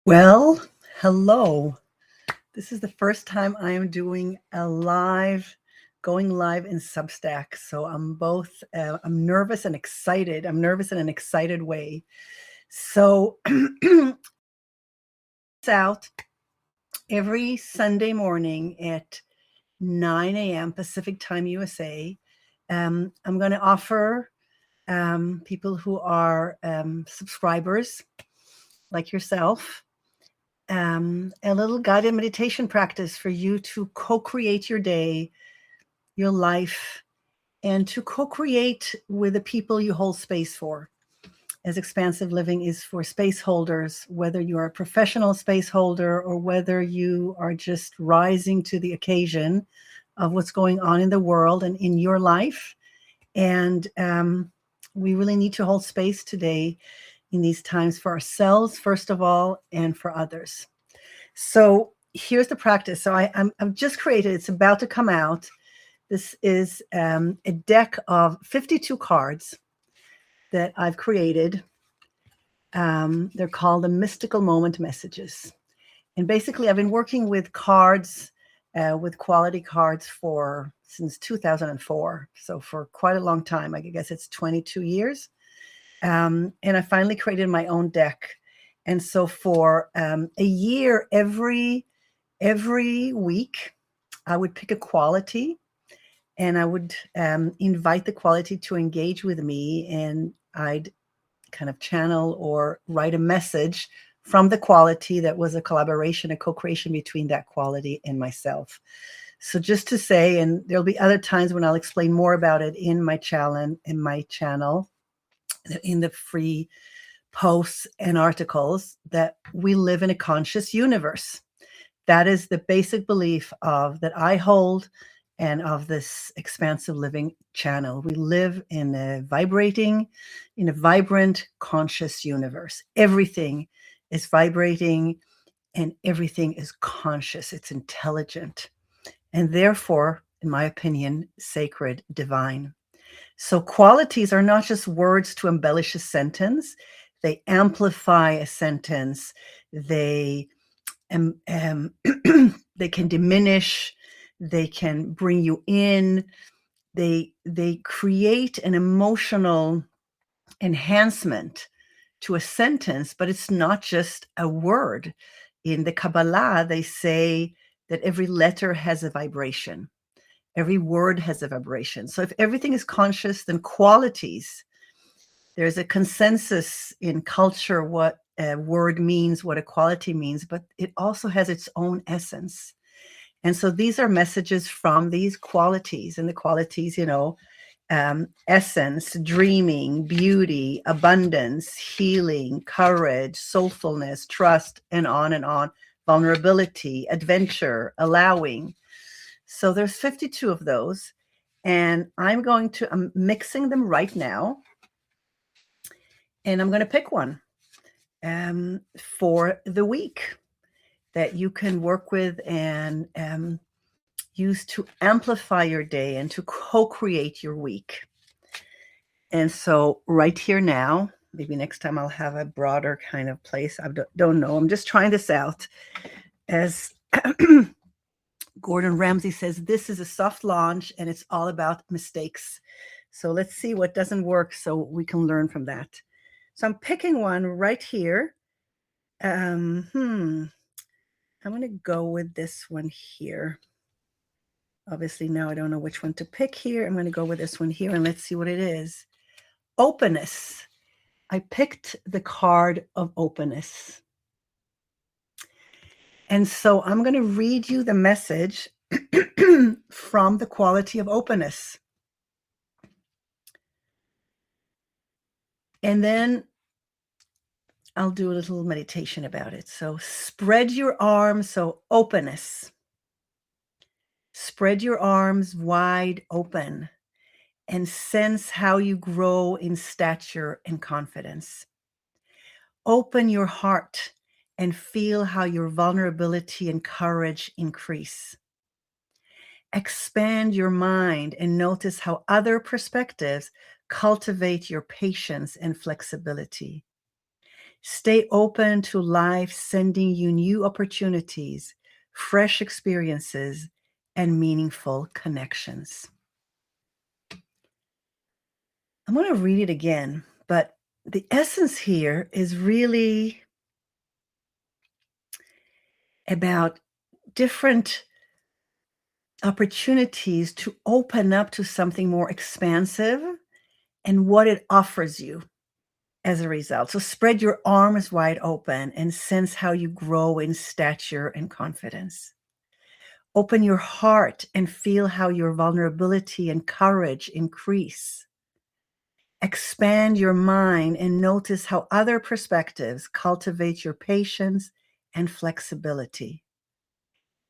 Well, hello. This is the first time I am doing going live in Substack. So I'm nervous and excited. I'm nervous in an excited way. So it's out every Sunday morning at 9 a.m. Pacific Time, USA. I'm going to offer people who are subscribers like yourself a little guided meditation practice for you to co-create your day, your life, and to co-create with the people you hold space for. As expansive living is for space holders, whether you are a professional space holder or whether you are just rising to the occasion of what's going on in the world and in your life. And we really need to hold space today in these times for ourselves, first of all, and for others. So here's the practice. So I've just created, it's about to come out. This is a deck of 52 cards that I've created. They're called the Mystical Moment Messages. And basically, I've been working with cards, with quality cards since 2004. So for quite a long time, I guess it's 22 years. And I finally created my own deck. And so for a year, every week, I would pick a quality and I would invite the quality to engage with me, and I'd kind of channel or write a message from the quality that was a collaboration, a co-creation between that quality and myself. So just to say, and there'll be other times when I'll explain more about it in my channel, in the free posts and articles, that we live in a conscious universe. That is the basic belief that I hold and of this expansive living channel. We live in a vibrant, conscious universe. Everything is vibrating and everything is conscious. It's intelligent and therefore, in my opinion, sacred, divine. So qualities are not just words to embellish a sentence. They amplify a sentence. They they can diminish. They can bring you in. They create an emotional enhancement to a sentence, but it's not just a word. In the Kabbalah, they say that every letter has a vibration. Every word has a vibration. So if everything is conscious, then qualities, there's a consensus in culture what a word means, what a quality means, but it also has its own essence. And so these are messages from these qualities, and the qualities, essence, dreaming, beauty, abundance, healing, courage, soulfulness, trust, and on, vulnerability, adventure, allowing. So there's 52 of those, and I'm mixing them right now, and I'm going to pick one for the week that you can work with and use to amplify your day and to co-create your week. And so right here now, maybe next time I'll have a broader kind of place. I don't know. I'm just trying this out. As Gordon Ramsay says, this is a soft launch and it's all about mistakes. So let's see what doesn't work so we can learn from that. So I'm picking one right here. I'm going to go with this one here. Obviously, now I don't know which one to pick here. I'm going to go with this one here, and let's see what it is. Openness. I picked the card of openness. And so I'm going to read you the message from the quality of openness. And then I'll do a little meditation about it. So spread your arms. So openness. Spread your arms wide open and sense how you grow in stature and confidence. Open your heart and feel how your vulnerability and courage increase. Expand your mind and notice how other perspectives cultivate your patience and flexibility. Stay open to life sending you new opportunities, fresh experiences, and meaningful connections. I'm going to read it again, but the essence here is really about different opportunities to open up to something more expansive and what it offers you as a result. So spread your arms wide open and sense how you grow in stature and confidence. Open your heart and feel how your vulnerability and courage increase. Expand your mind and notice how other perspectives cultivate your patience and flexibility.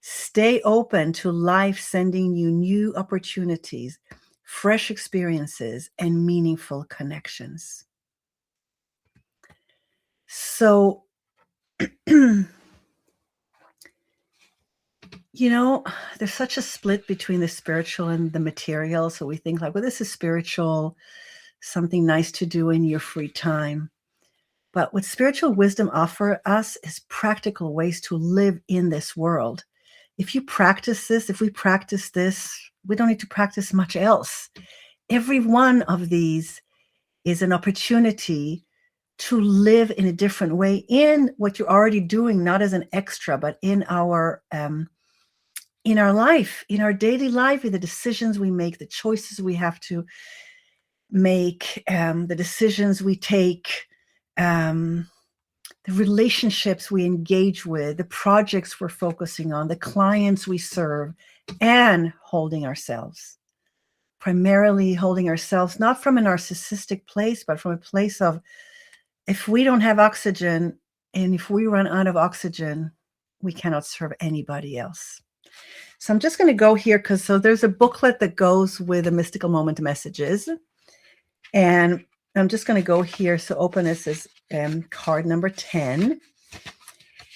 Stay open to life sending you new opportunities, fresh experiences, and meaningful connections. So, there's such a split between the spiritual and the material. So we think like, well, this is spiritual, something nice to do in your free time. But what spiritual wisdom offers us is practical ways to live in this world. If we practice this, we don't need to practice much else. Every one of these is an opportunity to live in a different way in what you're already doing, not as an extra, but in our life, in our daily life, in the decisions we make, the choices we have to make, the decisions we take, the relationships we engage with, the projects we're focusing on, the clients we serve, and primarily holding ourselves, not from a narcissistic place, but from a place of, if we don't have oxygen and if we run out of oxygen, we cannot serve anybody else. So I'm just going to go here so there's a booklet that goes with the Mystical Moment messages. And I'm just going to go here. So Openness is card number 10.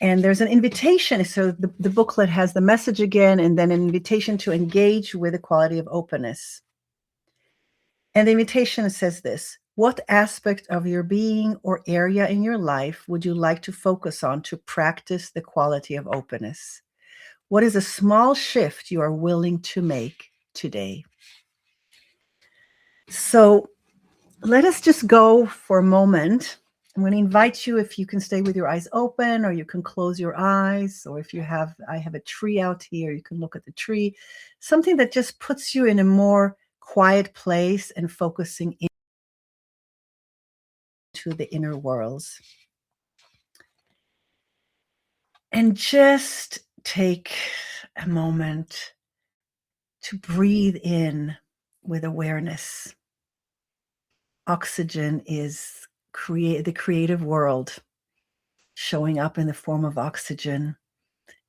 And there's an invitation. So the booklet has the message again, and then an invitation to engage with the quality of openness. And the invitation says this: what aspect of your being or area in your life would you like to focus on to practice the quality of openness? What is a small shift you are willing to make today? So let us just go for a moment. I'm going to invite you, if you can stay with your eyes open, or you can close your eyes, or I have a tree out here, you can look at the tree, something that just puts you in a more quiet place and focusing into the inner worlds. And just take a moment to breathe in with awareness. Oxygen is the creative world showing up in the form of oxygen,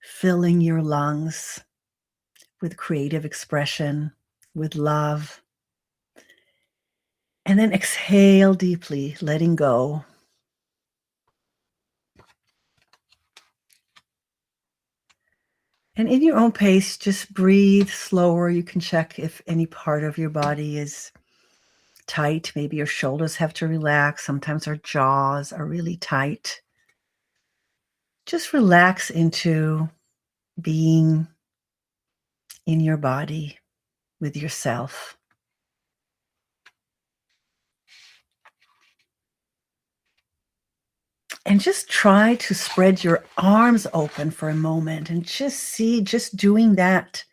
filling your lungs with creative expression, with love. And then exhale deeply, letting go. And in your own pace, just breathe slower. You can check if any part of your body is tight. Maybe your shoulders have to relax. Sometimes our jaws are really tight. Just relax into being in your body with yourself. And just try to spread your arms open for a moment and just doing that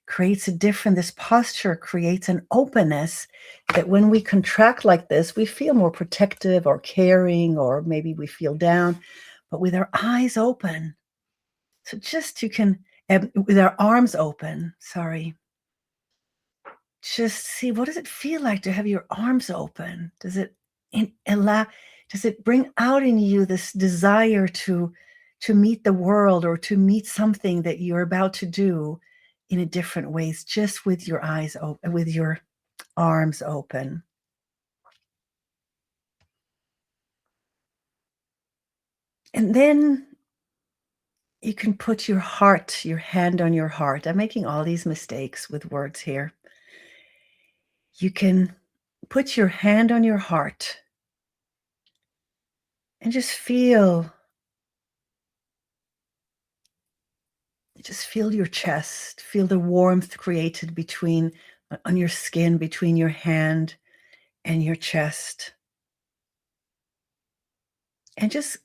creates this posture creates an openness that when we contract like this, we feel more protective or caring, or maybe we feel down, but with our eyes open. So with our arms open, just see, what does it feel like to have your arms open? Does it bring out in you this desire to meet the world, or to meet something that you're about to do in a different ways, just with your eyes open, with your arms open? And then you can put your hand on your heart. I'm making all these mistakes with words here. You can put your hand on your heart and just feel your chest, feel the warmth created between on your skin, between your hand and your chest. And just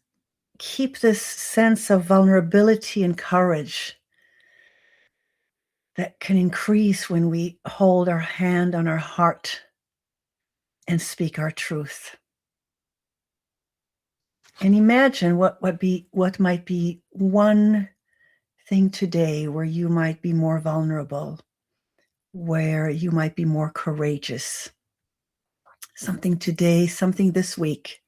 keep this sense of vulnerability and courage that can increase when we hold our hand on our heart and speak our truth. And imagine what might be one thing today where you might be more vulnerable, where you might be more courageous. Something today, something this week.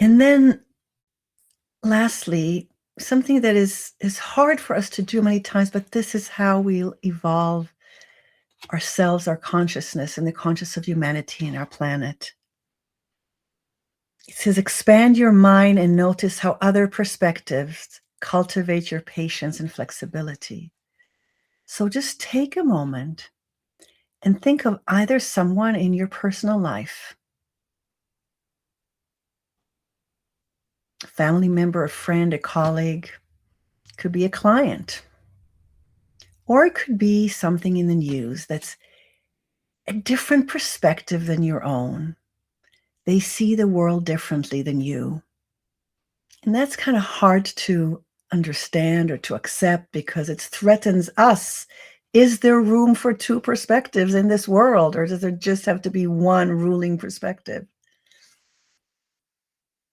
And then lastly, something that is hard for us to do many times, but this is how we'll evolve ourselves, our consciousness, and the consciousness of humanity and our planet. It says, expand your mind and notice how other perspectives cultivate your patience and flexibility. So just take a moment and think of either someone in your personal life, a family member, a friend, a colleague, could be a client, or it could be something in the news that's a different perspective than your own. They see the world differently than you. And that's kind of hard to understand or to accept because it threatens us. Is there room for two perspectives in this world, or does there just have to be one ruling perspective?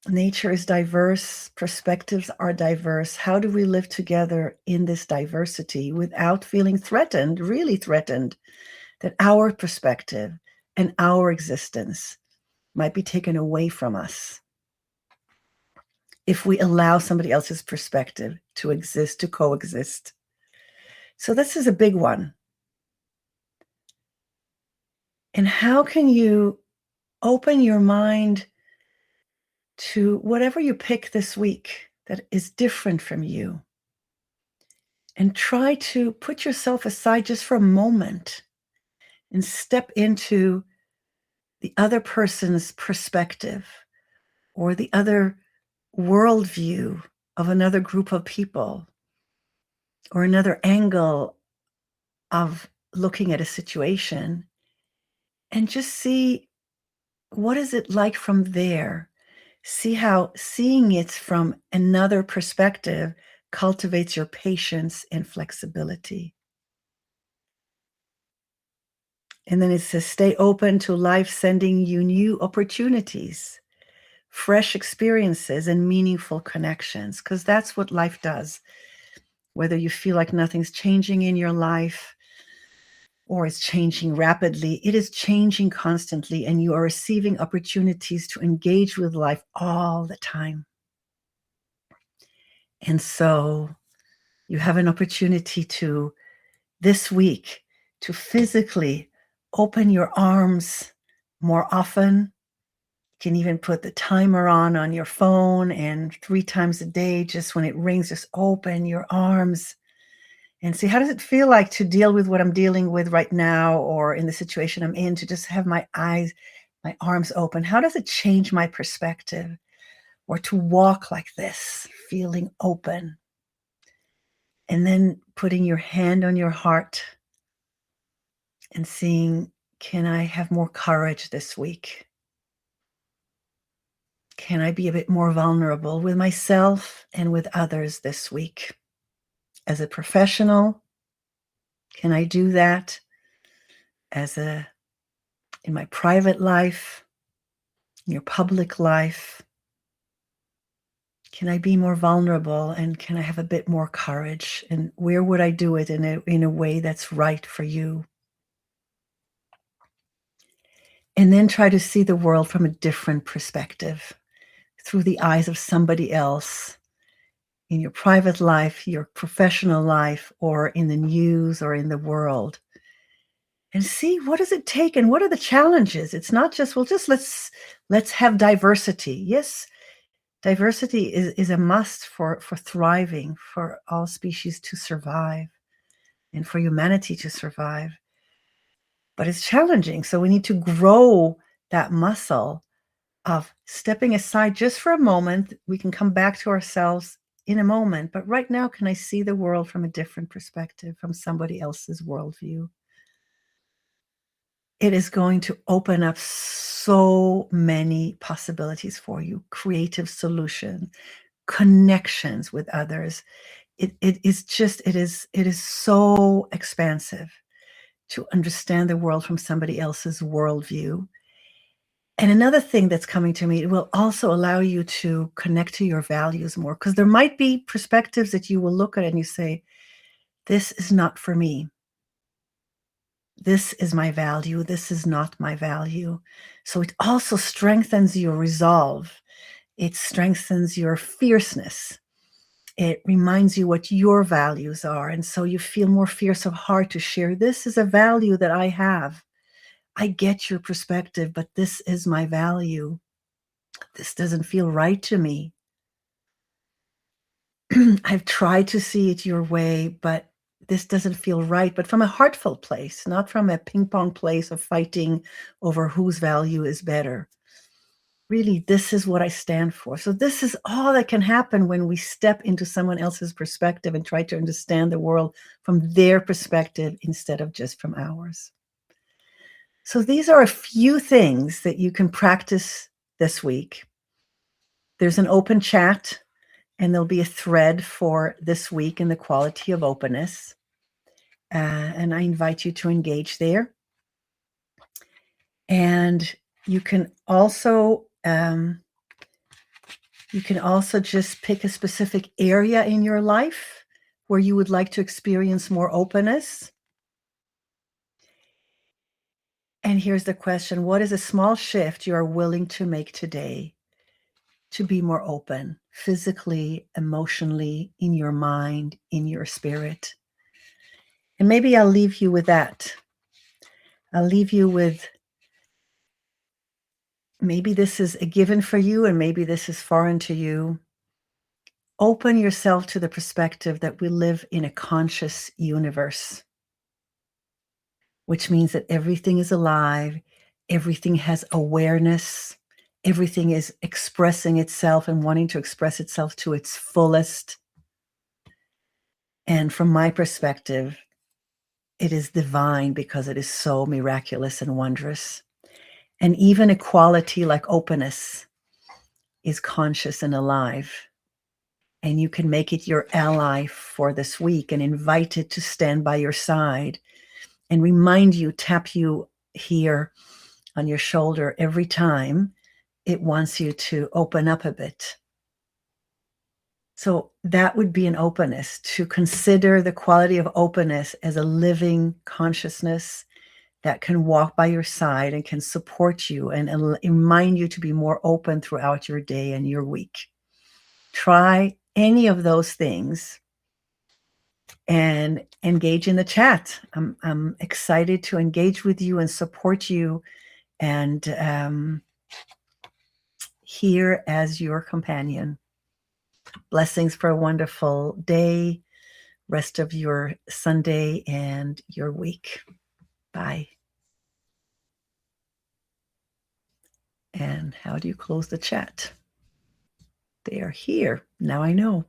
Nature is diverse, perspectives are diverse. How do we live together in this diversity without feeling threatened, really threatened, that our perspective and our existence might be taken away from us if we allow somebody else's perspective to exist, to coexist? So this is a big one. And how can you open your mind to whatever you pick this week that is different from you? And try to put yourself aside just for a moment and step into the other person's perspective or the other worldview of another group of people or another angle of looking at a situation, and just see what is it like from there. See how seeing it from another perspective cultivates your patience and flexibility. And then it says, stay open to life sending you new opportunities, fresh experiences, and meaningful connections, because that's what life does. Whether you feel like nothing's changing in your life or it's changing rapidly, it is changing constantly, and you are receiving opportunities to engage with life all the time. And so you have an opportunity to, this week, to physically open your arms more often. You can even put the timer on your phone, and 3 times a day, just when it rings, just open your arms and see, how does it feel like to deal with what I'm dealing with right now, or in the situation I'm in, to just have my arms open? How does it change my perspective? Or to walk like this, feeling open. And then putting your hand on your heart and seeing, can I have more courage this week? Can I be a bit more vulnerable with myself and with others this week? As a professional, can I do that? In my private life, in your public life, can I be more vulnerable, and can I have a bit more courage? And where would I do it in a way that's right for you? And then try to see the world from a different perspective, through the eyes of somebody else, in your private life, your professional life, or in the news or in the world. And see, what does it take and what are the challenges? It's not just, well, just let's have diversity. Yes, diversity is a must for thriving, for all species to survive and for humanity to survive. but it's challenging. So we need to grow that muscle of stepping aside just for a moment. We can come back to ourselves in a moment, but right now, can I see the world from a different perspective, from somebody else's worldview? It is going to open up so many possibilities for you, creative solutions, connections with others. It is so expansive to understand the world from somebody else's worldview. And another thing that's coming to me, it will also allow you to connect to your values more, because there might be perspectives that you will look at and you say, this is not for me. This is my value. This is not my value. So it also strengthens your resolve. It strengthens your fierceness. It reminds you what your values are. And so you feel more fierce of heart to share. This is a value that I have. I get your perspective, but this is my value. This doesn't feel right to me. I've tried to see it your way, but this doesn't feel right. But from a heartful place, not from a ping pong place of fighting over whose value is better. Really, this is what I stand for. So, this is all that can happen when we step into someone else's perspective and try to understand the world from their perspective instead of just from ours. So, these are a few things that you can practice this week. There's an open chat, and there'll be a thread for this week in the quality of openness. And I invite you to engage there. And you can also just pick a specific area in your life where you would like to experience more openness. And here's the question: what is a small shift you are willing to make today to be more open, physically, emotionally, in your mind, in your spirit? And maybe I'll leave you with that. I'll leave you with, maybe this is a given for you and maybe this is foreign to you. Open yourself to the perspective that we live in a conscious universe, which means that everything is alive, everything has awareness, everything is expressing itself and wanting to express itself to its fullest. And from my perspective, it is divine because it is so miraculous and wondrous. And even a quality like openness is conscious and alive. And you can make it your ally for this week and invite it to stand by your side and remind you, tap you here on your shoulder every time it wants you to open up a bit. So that would be an openness, to consider the quality of openness as a living consciousness that can walk by your side and can support you and remind you to be more open throughout your day and your week. Try any of those things and engage in the chat. I'm excited to engage with you and support you and here as your companion. Blessings for a wonderful day, rest of your Sunday and your week. Bye. And how do you close the chat? They are here. Now I know.